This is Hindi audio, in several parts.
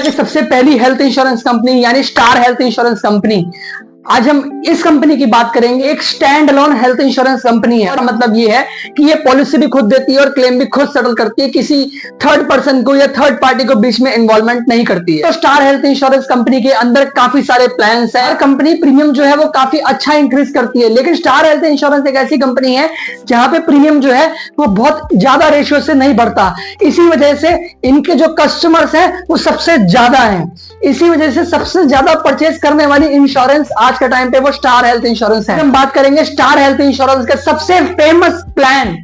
की सबसे पहली हेल्थ इंश्योरेंस कंपनी यानी स्टार हेल्थ इंश्योरेंस कंपनी। आज हम इस कंपनी की बात करेंगे। एक stand alone health insurance company है और मतलब ये है कि ये पॉलिसी भी खुद देती है और क्लेम भी खुद सेटल करती है, किसी थर्ड पर्सन को या थर्ड पार्टी को बीच में इन्वॉल्वमेंट नहीं करती है। तो स्टार हेल्थ इंश्योरेंस कंपनी के अंदर काफी सारे प्लान्स हैं और कंपनी प्रीमियम जो है वो काफी अच्छा इंक्रीज करती है। लेकिन स्टार हेल्थ इंश्योरेंस एक ऐसी कंपनी है जहां पे प्रीमियम जो है वो बहुत ज्यादा रेशियो से नहीं बढ़ता। इसी वजह से इनके जो कस्टमर्स हैं वो सबसे ज्यादा हैं। इसी वजह से सबसे ज्यादा परचेज करने वाली इंश्योरेंस आज के टाइम पे वो स्टार हेल्थ इंश्योरेंस है। हम बात करेंगे स्टार हेल्थ इंश्योरेंस का सबसे फेमस प्लान,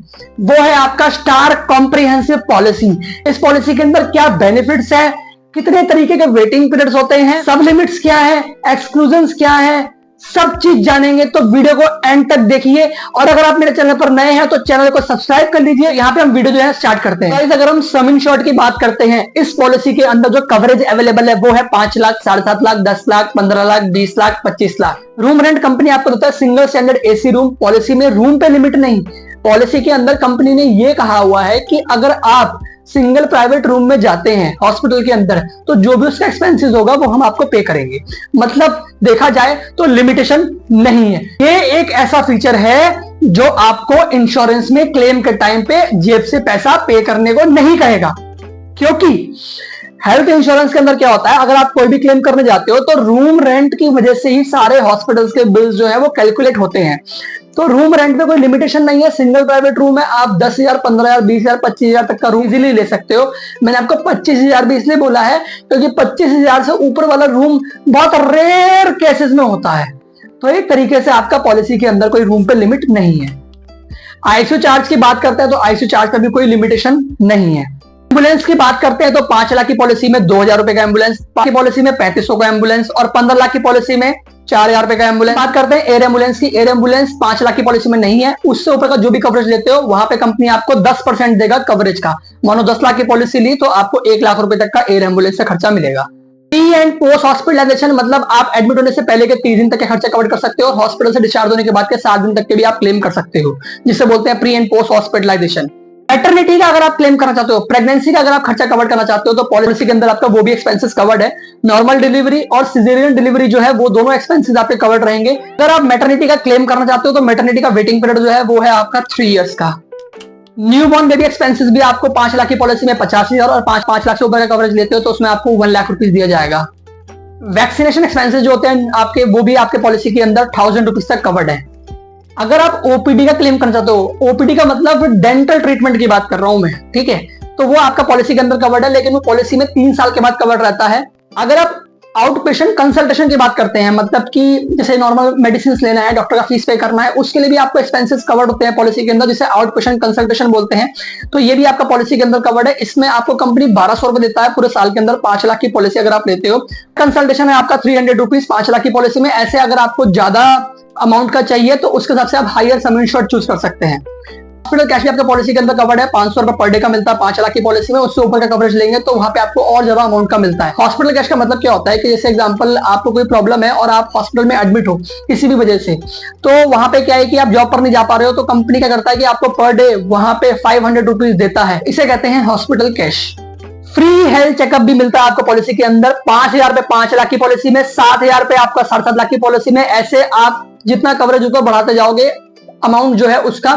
वो है आपका स्टार कॉम्प्रिहेंसिव पॉलिसी। इस पॉलिसी के अंदर क्या बेनिफिट्स है, कितने तरीके के वेटिंग पीरियड्स होते हैं, सब लिमिट्स क्या है, एक्सक्लूजन्स क्या है, सब चीज जानेंगे। तो वीडियो को एंड तक देखिए और अगर आप मेरे चैनल पर नए हैं तो चैनल को सब्सक्राइब कर लीजिए। यहाँ पे हम वीडियो जो है स्टार्ट करते हैं। अगर हम सम इन शॉर्ट की बात करते हैं, इस पॉलिसी के अंदर जो कवरेज अवेलेबल है वो है 5 lakh, 7.5 lakh, 10 lakh, 15 lakh, 20 lakh, 25 lakh. Room rent company आपको देता है single standard AC room. Policy में रूम पे लिमिट नहीं, पॉलिसी के अंदर कंपनी ने यह कहा हुआ है कि अगर आप सिंगल प्राइवेट रूम में जाते हैं हॉस्पिटल के अंदर तो जो भी उसका एक्सपेंसेस होगा वो हम आपको पे करेंगे। मतलब देखा जाए तो लिमिटेशन नहीं है। ये एक ऐसा फीचर है जो आपको इंश्योरेंस में क्लेम के टाइम पे जेब से पैसा पे करने को नहीं कहेगा। क्योंकि हेल्थ इंश्योरेंस के अंदर क्या होता है, अगर आप कोई भी क्लेम करने जाते हो तो रूम रेंट की वजह से ही सारे हॉस्पिटल्स के बिल्स जो है वो कैलकुलेट होते हैं। तो रूम रेंट में कोई लिमिटेशन नहीं है। सिंगल प्राइवेट रूम है, आप 10,000, 15,000, 20,000, 25,000 तक का रूम इजीली ले सकते हो। मैंने आपको 25,000 भी इसलिए बोला है क्योंकि 25,000 से ऊपर वाला रूम बहुत रेयर केसेस में होता है। तो एक तरीके से आपका पॉलिसी के अंदर कोई रूम पे लिमिट नहीं है। आईसीयू चार्ज की बात करते हैं तो आईसीयू चार्ज पर भी कोई लिमिटेशन नहीं है। एम्बुलेंस की बात करते हैं तो 5 लाख की पॉलिसी में 2,000 रुपए का एम्बुलेंस, की पॉलिसी में 3500 का एम्बुलेंस और 15 लाख की पॉलिसी में 4,000 रुपए का एम्बुलेंस। बात करते हैं एयर एम्बुलेंस की। एयर एम्बुलेंस 5 लाख की पॉलिसी में नहीं है। उससे ऊपर का जो भी कवरेज लेते हो वहां पे कंपनी आपको 10% देगा कवरेज का। मानो 10 लाख की पॉलिसी ली तो आपको 1 लाख रुपए तक का एयर एम्बुलेंस से खर्चा मिलेगा। प्री एंड पोस्ट हॉस्पिटलाइजेशन मतलब आप एडमिट होने से पहले के 30 दिन तक के खर्चे कवर कर सकते हो और हॉस्पिटल से डिस्चार्ज होने के बाद के 7 दिन तक के भी आप क्लेम कर सकते हो, जिसे बोलते हैं pre and post hospitalisation. Maternity का अगर आप क्लेम करना चाहते हो, प्रेगनेंसी का अगर आप खर्चा कवर करना चाहते हो तो पॉलिसी के अंदर आपका वो भी एक्सपेंसेस कवर्ड है। नॉर्मल डिलीवरी और सिजेरियन डिलीवरी जो है वो दोनों एक्सपेंसेस आपके कवर्ड रहेंगे। अगर आप मैटरनिटी का क्लेम करना चाहते हो तो मैटरनिटी का वेटिंग पीरियड जो है वो है आपका 3 इयर्स का। न्यूबॉर्न बेबी एक्सपेंसेस भी आपको 5 लाख की पॉलिसी में 50,000 और 5 लाख से ऊपर का कवरेज लेते हो तो उसमें आपको 1 लाख रुपीज दिया जाएगा। वैक्सीनेशन एक्सपेंसेस जो होते हैं आपके, वो भी आपके पॉलिसी के अंदर 1,000 रुपीज तक कवर्ड है। अगर आप ओपीडी का क्लेम करना चाहते हो, ओपीडी का मतलब डेंटल ट्रीटमेंट की बात कर रहा हूं मैं, ठीक है, तो वो आपका पॉलिसी के अंदर कवर्ड है, लेकिन वो पॉलिसी में 3 साल के बाद कवर्ड रहता है। अगर आप आउट पेशेंट कंसल्टेशन की बात करते हैं, मतलब कि जैसे नॉर्मल मेडिसिन लेना है, डॉक्टर का फीस पे करना है, उसके लिए भी आपको एक्सपेंसेस कवर्ड होते हैं पॉलिसी के अंदर, जिसे आउट पेशेंट कंसल्टेशन बोलते हैं। तो ये भी आपका पॉलिसी के अंदर कवर्ड है। इसमें आपको कंपनी 1,200 रुपए देता है पूरे साल के अंदर। 5 लाख की पॉलिसी अगर आप लेते हो, कंसल्टेशन है आपका 300 रुपीज 5 लाख की पॉलिसी में। ऐसे अगर आपको ज्यादा अमाउंट का चाहिए तो उसके हिसाब से आप हायर सम इंश्योर्ड चूज कर सकते हैं। हॉस्पिटल कैश भी आपका पॉलिसी के अंदर कवर्ड है। 500 रुपए पर डे का मिलता है 5 लाख की पॉलिसी में। उससे ऊपर का कवरेज लेंगे तो वहां पे आपको और ज्यादा अमाउंट का मिलता है। हॉस्पिटल कैश का मतलब क्या होता है कि जैसे एग्जांपल आपको कोई प्रॉब्लम है और आप हॉस्पिटल में एडमिट हो किसी भी वजह से, तो वहां पे क्या है कि आप जॉब पर नहीं जा पा रहे हो तो कंपनी क्या करता है कि आपको पर डे वहां पे 500 रुपीज देता है। इसे कहते हैं hospital cash. Free health checkup भी मिलता है आपको पॉलिसी के अंदर। 5,000 रुपए 5 लाख की पॉलिसी में, 7,000 रुपए आपका 7.5 लाख की पॉलिसी में। ऐसे आप जितना कवरेज ऊपर बढ़ाते जाओगे अमाउंट जो है उसका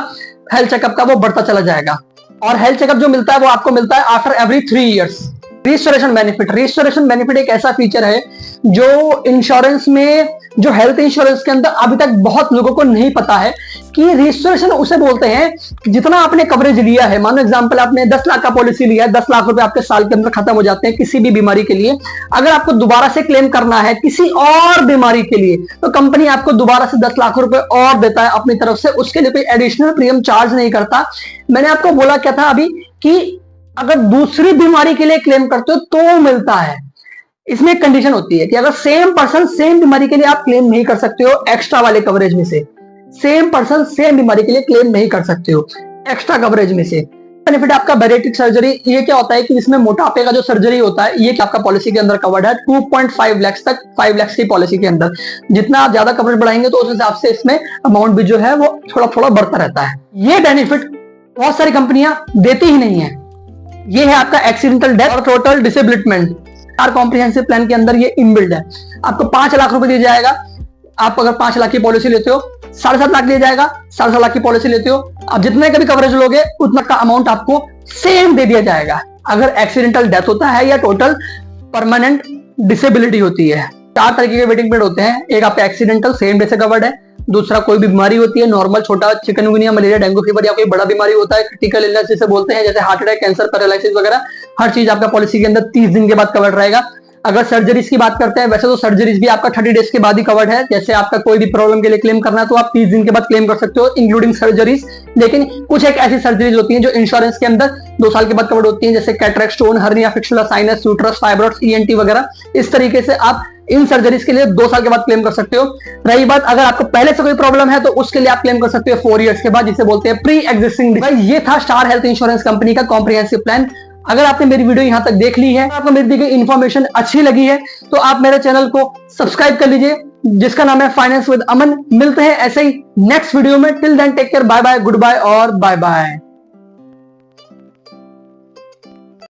हेल्थ चेकअप का वो बढ़ता चला जाएगा। और हेल्थ चेकअप जो मिलता है वो आपको मिलता है after every 3 years. Restoration benefit, restoration benefit एक ऐसा फीचर है जो इंश्योरेंस में, जो हेल्थ इंश्योरेंस के अंदर अभी तक बहुत लोगों को नहीं पता है कि रिस्टोरेशन उसे बोलते हैं जितना आपने कवरेज लिया है। मानो एग्जांपल आपने 10 लाख का पॉलिसी लिया है, 10 लाख रुपए आपके साल के अंदर खत्म हो जाते हैं किसी भी बीमारी के लिए। अगर आपको दोबारा से क्लेम करना है किसी और बीमारी के लिए तो कंपनी आपको दोबारा से 10 लाख रुपए और देता है अपनी तरफ से। उसके लिए कोई एडिशनल प्रीमियम चार्ज नहीं करता। मैंने आपको बोला क्या था अभी कि अगर दूसरी बीमारी के लिए क्लेम करते हो तो मिलता है। इसमें एक कंडीशन होती है कि अगर सेम पर्सन सेम बीमारी के लिए आप क्लेम नहीं कर सकते हो एक्स्ट्रा वाले कवरेज में से, सेम पर्सन सेम बीमारी के लिए क्लेम नहीं कर सकते हो एक्स्ट्रा कवरेज में से। बेनिफिट आपका बैरिएट्रिक सर्जरी, ये क्या होता है कि इसमें मोटापे का जो सर्जरी होता है ये आपका पॉलिसी के अंदर कवर्ड है 2.5 लाख तक। 5 लाख की पॉलिसी के अंदर जितना आप ज्यादा कवरेज बढ़ाएंगे तो उस हिसाब से इसमें अमाउंट भी जो है वो थोड़ा थोड़ा बढ़ता रहता है। ये बेनिफिट बहुत सारी कंपनियां देती ही नहीं है। ये है आपका एक्सीडेंटल डेथ और टोटल डिसेबिलिटमेंट। स्टार कॉम्प्रिहेंसिव प्लान के अंदर ये इनबिल्ड है। आपको 5 लाख रुपए दिया जाएगा। आप अगर 5 लाख की पॉलिसी लेते हो, 7.5 लाख दिया जाएगा। 7.5 लाख की पॉलिसी लेते हो, आप जितने का भी कवरेज लोगे उतना का अमाउंट आपको सेम दे दिया जाएगा। अगर एक्सीडेंटल डेथ होता है या टोटल परमानेंट डिसेबिलिटी होती है। 4 तरीके के वेटिंग पीरियड होते हैं। एक आपका एक्सीडेंटल सेम डे से कवर्ड है। दूसरा कोई भी बीमारी होती है, नॉर्मल छोटा चिकनगुनिया, मलेरिया, डेंगू फीवर या कोई बड़ा बीमारी होता है, क्रिटिकल इलनेस जिसे बोलते हैं, जैसे हार्ट अटैक, कैंसर, पैरालिसिस वगैरह, हर चीज आपका पॉलिसी के अंदर 30 दिन के बाद कवर्ड रहेगा। अगर सर्जरीज की बात करते हैं, वैसे तो सर्जरीज भी आपका 30 डेज के बाद ही कवर्ड है। जैसे आपका कोई भी प्रॉब्लम के लिए क्लेम करना है तो आप 30 दिन के बाद क्लेम कर सकते हो, इंक्लूडिंग सर्जरीज। लेकिन कुछ एक ऐसी सर्जरीज होती हैं जो इंश्योरेंस के अंदर 2 साल के बाद कवर्ड होती हैं, जैसे cataract, stone, hernia, fistula, sinus, uterus, fibroids, ENT वगैरह। इस तरीके से आप इन सर्जरीज के लिए 2 साल के बाद क्लेम कर सकते हो। रही बात अगर आपको पहले से कोई प्रॉब्लम है तो उसके लिए आप क्लेम कर सकते हो 4 इयर्स के बाद, जिसे बोलते हैं प्री एग्जिस्टिंग। ये था स्टार हेल्थ इंश्योरेंस कंपनी का कॉम्प्रिहेंसिव प्लान। अगर आपने मेरी वीडियो यहां तक देख ली है, आपको मेरी दी गई इन्फॉर्मेशन अच्छी लगी है, तो आप मेरे चैनल को सब्सक्राइब कर लीजिए, जिसका नाम है फाइनेंस विद अमन। मिलते हैं ऐसे ही नेक्स्ट वीडियो में। Till then take care, bye bye, goodbye और बाय बाय।